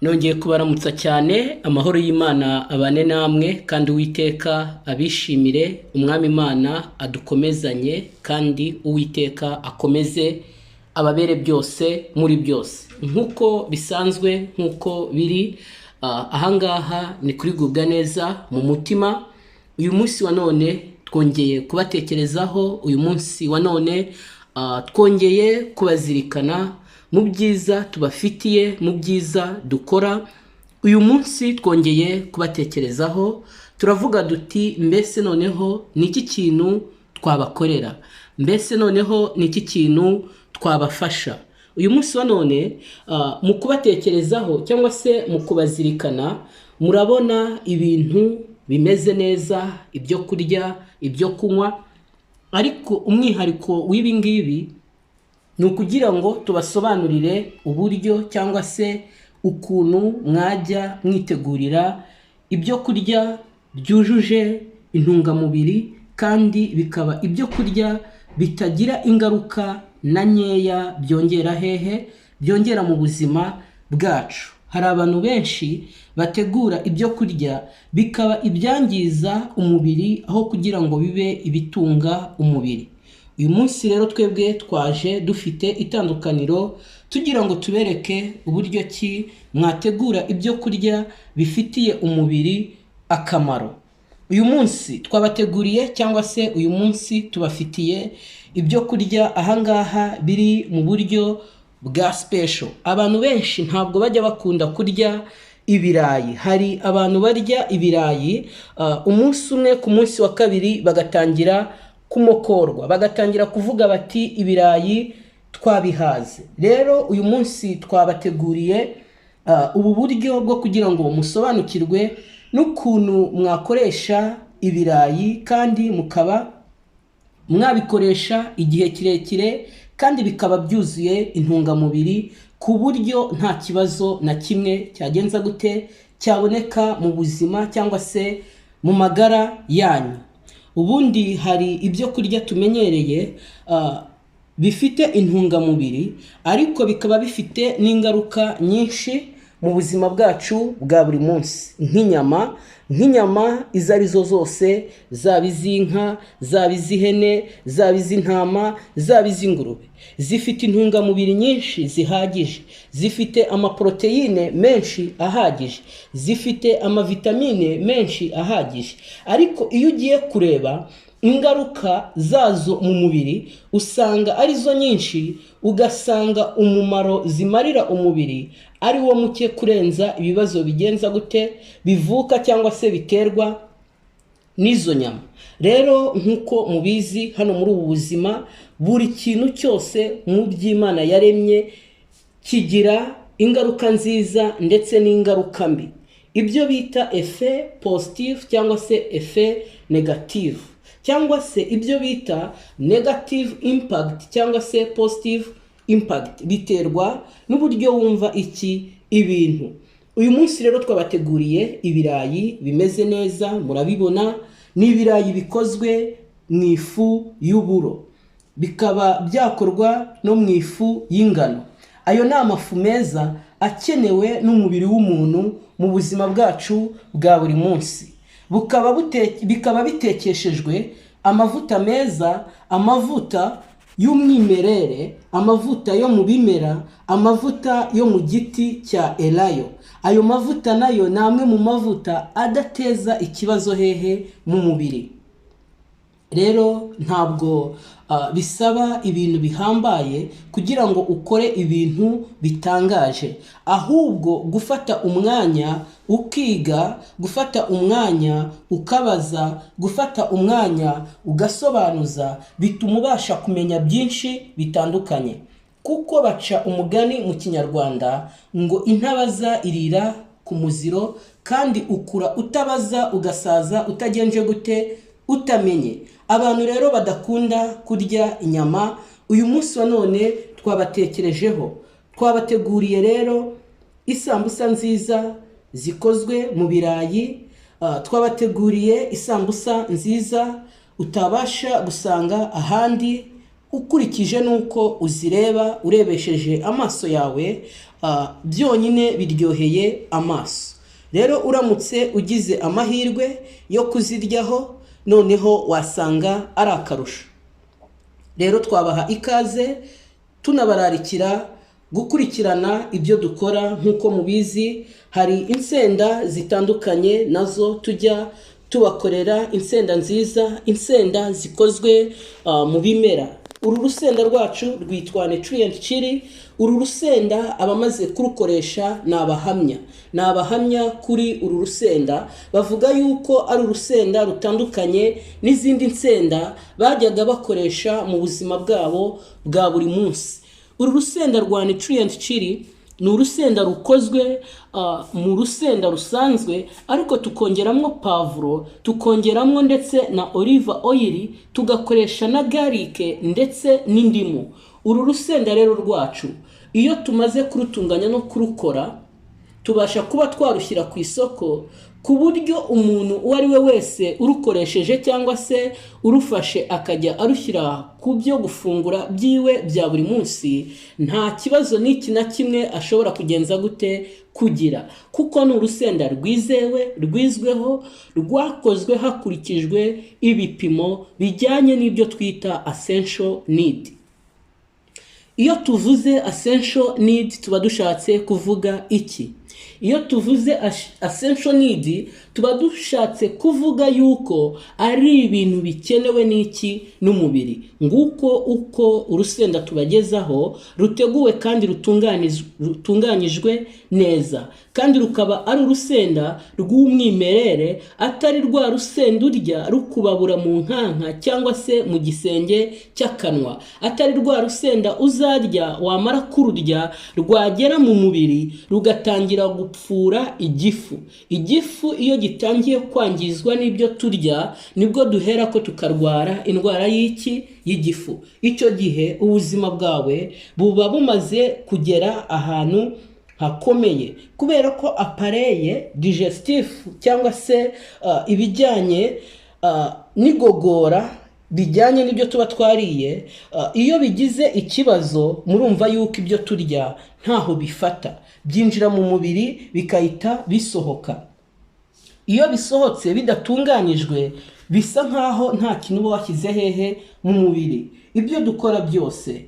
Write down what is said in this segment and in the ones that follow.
Nongeye kubaramutsa cyane amahoro y'Imana abane namwe kandi Uwiteka abishimire umwami Imana adukomezanye kandi Uwiteka akomeze ababere byose muri byose nkuko bisanzwe nkuko biri ahangaha ni kuri gubwa neza mu mutima. Uyu munsi wa none twongeye kubatekerezaho, uyu munsi wa none twongeye kubazirikana mu byiza tubafitiye, mu byiza dukora. Uyu munsi twongeye kubatekerezaho, turavuga duti mbese noneho ni iki kintu twabakorera, mbese noneho ni iki kintu twabafasha. Uyu munsi wa none mu kubatekerezaho cyangwa se mu kubazirikana, murabona ibintu bimeze neza, ibyo kurya, ibyo kunywa, ariko umwihariko w'ibi ngibi ni ukugira ngo tubasobanurire uburyo cyangwa se ukuntu mwajya mwitegurira ibyo kurya byujuje intungamubiri kandi bikaba ibyo kurya bitagira ingaruka na nkeya, byongera mu buzima bwacu. Hari abantu benshi bategura ibyo kurya bikaba ibyangiza umubiri aho kugira ngo bibe ibitunga umubiri. Uyu munsi rero twebwe twaje dufite itandukaniro tugira ngo tubereke uburyo ki mwategura ibyo kurya bifitiye umubiri akamaro. Uyu munsi twabateguriye cyangwa se uyu munsi tubafitiye ibyo kurya ahangaha biri mu buryo bwa special. Abantu benshi ntabwo bajya bakunda kurya ibirayi. Hari abantu barya ibirayi umunsi umwe, ku munsi wa kabiri bagatangira kumokorwa, bagatangira kuvuga bati ibirayi twabihaze. Rero uyu munsi twabateguriye ubu buryo bwo kugira ngo musobanukirwe n'ukuntu mwakoresha ibirayi kandi mukaba mwabikoresha igihe kirekire kandi bikaba byuzuye intungamubiri ku buryo nta kibazo na kimwe cyagenza gute cyaboneka mu buzima cyangwa se mu magara yanyu. Ubundi hari ibyo kurya tumenyereye bifite intungamubiri ariko bikaba bifite n'ingaruka nyinshi mu buzima bwacu bwa buri munsi, nk'inyama izo arizo zose, zaba iz'inka, zaba iz'ihene, zaba iz'intama, zaba iz'ingurube. Zifite intungamubiri nyinshi zihagije, zifite amaproteine menshi ahagije, zifite amavitamine menshi ahagije, ariko iyo ugiye kureba ingaruka zazo mu mubiri usanga arizo nyinshi, ugasanga umumaro zimarira umubiri ari wo muke kurenza ibibazo bigenza gute bivuka cyangwa se biterwa n'izo nyama. Rero nk'uko mubizi hano muri ubu buzima, buri kintu cyose mu by'Imana yaremye kigira ingaruka nziza ndetse n'ingaruka mbi, ibyo bita effet positive cyangwa se effet negative, cyangwa se ibyo bita negative impact cyangwa se positive impact, biterwa n'uburyo wumva ibintu. Uyu munsi rero twabateguriye ibirayi bimeze neza, murabibona ni ibirayi bikozwe mu ifu y'uburo, bikaba byakorwa no mu ifu y'ingano. Ayo ni amafu meza akenewe n'umubiri w'umuntu mu buzima bwacu bwa buri munsi. Bikaba bitekeshejwe amavuta meza, amavuta y'umwimerere, amavuta yo mu bimera, amavuta yo mu giti cya elayo. Ayo mavuta nayo ni amwe mu mavuta adateza ikibazo mu mubiri. Rero ntabwo bisaba ibintu bihambaye kugira ngo ukore ibintu bitangaje, ahubwo gufata umwanya ukiga, gufata umwanya ukabaza, gufata umwanya ugasobanuza, bituma ubasha kumenya byinshi bitandukanye. Kuko baca umugani mu Kinyarwanda ngo intabaza irira ku muziro, kandi ukura utabaza ugasaza utagenje gute utamenye. Abantu rero badakunda kurya inyama, uyu munsi wa none twabatekerejeho. Twabateguriye rero isambusa nziza zikozwe mu birayi, twabateguriye isambusa nziza utabasha gusanga ahandi, ukurikije nuko uzireba urebesheje amaso yawe, byonyine biryoheye amaso. Rero uramutse ugize amahirwe yo kuziryaho, noneho wasanga ari akarusho. Rero twabaha ikaze, tunabararikira gukurikirana ibyo dukora. Nk'uko mubizi, hari insenda zitandukanye nazo tujya tubakorera, insenda nziza, insenda zikozwe mu bimera. Uru rusenda rwacu rwitwa nutrient chili. Uru rusenda abamaze kurukoresha ni abahamya kuri uru rusenda, bavuga yuko ari urusenda rutandukanye n'izindi nsenda bajyaga bakoresha mu buzima bwabo bwa buri munsi. Uru rusenda rwa nutrient chili ni urusenda rukozwe mu rusenda rusanzwe, ariko tukongeramo pavuro, tukongeramo ndetse na olive oil, tugakoresha na garlic ndetse n'indimu. Uru rusenda rero rwacu, iyo tumaze kurutunganya no kurukora, tubasha kuba twarushyira ku isoko, ku buryo umuntu uwo ari we wese urukoresheje cyangwa se urufashe akajya arushyira ku byo gufungura byiwe bya buri munsi, nta kibazo n'iki na kimwe ashobora kugenza gute kugira, kuko ni urusenda rwizewe, rwizweho, rwakozwe hakurikijwe ibipimo bijyanye n'ibyo twita essential need. Iyo tuvuze essential need tuba dushatse kuvuga iki? Iyo tuvuze essential need tuba dushatse kuvuga yuko ari ibintu bikenewe n'iki n'umubiri. Nguko uko urusenda tubagezaho ruteguwe kandi rutunganyijwe neza, kandi rukaba ari urusenda rw'umwimerere, atari rwa rusenda urya rukubabura mu nkanka cyangwa se mu gisenge cy'akanwa, atari rwa rusenda uzarya wamara kururya rwagera mu mubiri rugatangira gupfura igifu. Igifu iyo gitangiye kwangizwa n'ibyo turya, nibwo duhera ko tukarwara indwara y'igifu. Icyo gihe ubuzima bwawe buba bumaze kugera ahantu hakomeye, kubera ko apareye digestif cyangwa se ibijyanye n'igogora bijyanye n'ibyo tuba twariye, iyo bigize ikibazo, murumva yuko ibyo turya ntaho bifata, byinjira mu mubiri bikahita bisohoka. Iyo bisohotse bidatunganyijwe, bisa nkaho nta kintu uba washyize hehe mu mubiri. Ibyo dukora byose,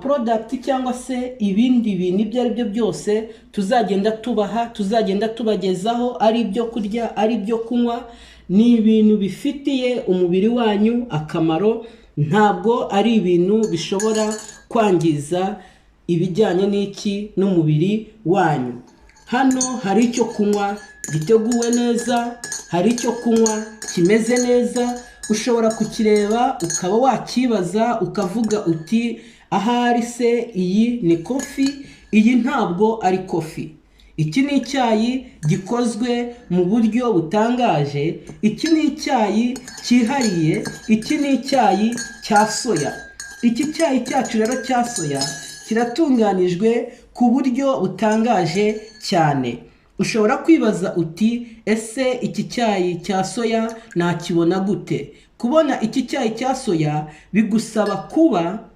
product cyangwa se ibindi bintu ibyo ari byo byose tuzagenda tubaha, tuzagenda tubagezaho, ari ibyo kurya, ari ibyo kunywa, ni ibintu bifitiye umubiri wanyu akamaro, ntabwo ari ibintu bishobora kwangiza ibijyanye n'iki n'umubiri wanyu. Hano hari icyo kunywa giteguwe neza, hari icyo kunywa kimeze neza, ushobora kukireba ukaba wakibaza ukavuga uti ahari se iyi ni kofi, iyi ntabwo ari kofi. Iki ni icyayi gikozwe mu buryo butangaje, iki ni icyayi cyihariye, iki ni icyayi cya soya. Iki cyayi cyacu rero cya soya kiratunganijwe ku buryo butangaje cyane. Ushobora kwibaza uti ese iki cyayi cya soya nakibona gute? Kubona iki cyayi cya soya bigusaba kuba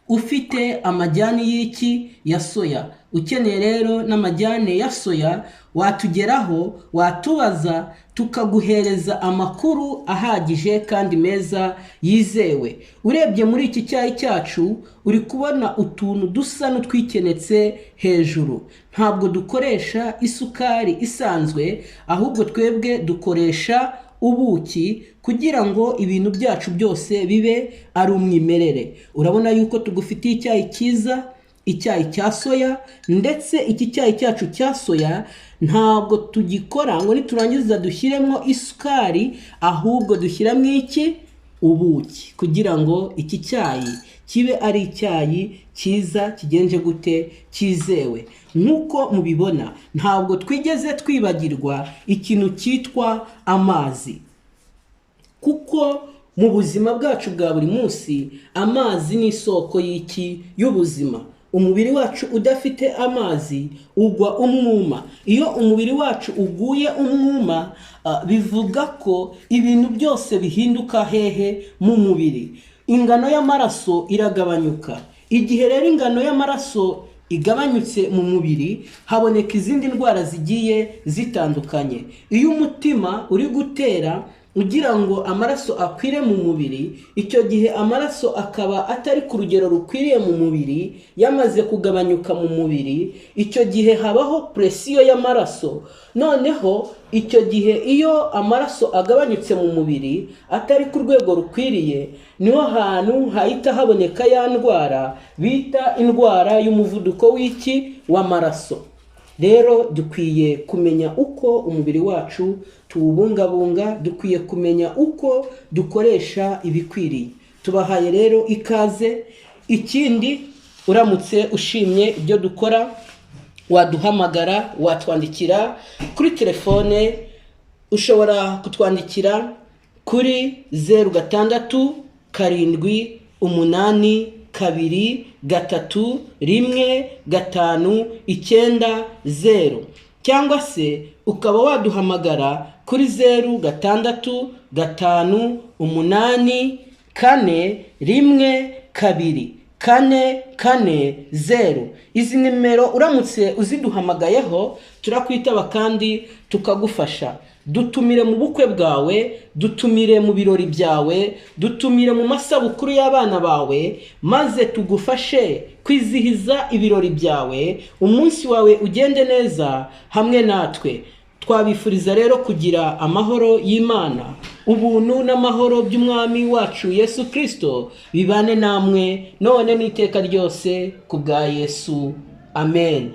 ufite amajyani y'iki ya soya. Ukeneye rero n'amajyane ya soya, watugeraho, watubaza, tukaguhereza amakuru ahagije kandi meza yizewe. Urebye muri iki cyayi cyacu uri kubona utuntu dusa n'utwikenetse hejuru. Ntabwo dukoresha isukari isanzwe, ahubwo twebwe dukoresha ubuki kugira ngo ibintu byacu byose bibe ari umwimerere. Urabona yuko tugufitiye icyayi cyiza, icyayi cya soya, ndetse iki cyayi cyacu cya soya ntabwo tugikora ngo niturangiza dushyiremo isukari, ahubwo dushyiramo iki? Ubuki, kugira ngo iki cyayi kibe ari icyayi cyiza kigenje gute cyizewe. Nk'uko mubibona, ntabwo twigeze twibagirwa ikintu cyitwa amazi, kuko mu buzima bwacu bwa buri munsi amazi ni isoko y'iki y'ubuzima. Umubiri wacu udafite amazi ugwa umwuma. Iyo umubiri wacu uguye umwuma, bivuga ko ibintu byose bihinduka hehe mu mubiri. ingano y'amaraso iragabanyuka. Igihe rero ingano y'amaraso igabanyutse mu mubiri, haboneka izindi ndwara zigiye zitandukanye. Iyo umutima uri gutera ugira ngo amaraso akwire mu mubiri, icyo gihe amaraso akaba atari ku rugero rukwiriye mu mubiri, yamaze kugabanyuka mu mubiri, icyo gihe habaho presiyo y'amaraso. Noneho icyo gihe iyo amaraso agabanyutse mu mubiri atari ku rwego rukwiriye, niho hantu hahita haboneka ya ndwara bita indwara y'umuvuduko w'amaraso. Rero dukwiye kumenya uko umubiri wacu tuwubungabunga, dukwiye kumenya uko dukoresha ibikwiriye. Tubahaye rero ikaze. Ikindi, uramutse ushimye ibyo dukora, waduhamagara, watwandikira kuri telefone. Ushobora kutwandikira kuri 0687231590, cyangwa se ukaba waduhamagara kuri 0686481240. Izi nimero uramutse uziduhamagayeho turakwitaba kandi tukagufasha. Dutumire mu bukwe bwawe, dutumire mu birori byawe, dutumire mu masabukuru y'abana bawe, maze tugufashe kwizihiza ibirori byawe, umunsi wawe ugende neza hamwe natwe. Twabifuriza rero kugira amahoro y'Imana, ubuntu n'amahoro by'umwami wacu Yesu Kristo bibane namwe none n'iteka ryose, kubwa Yesu. Amen.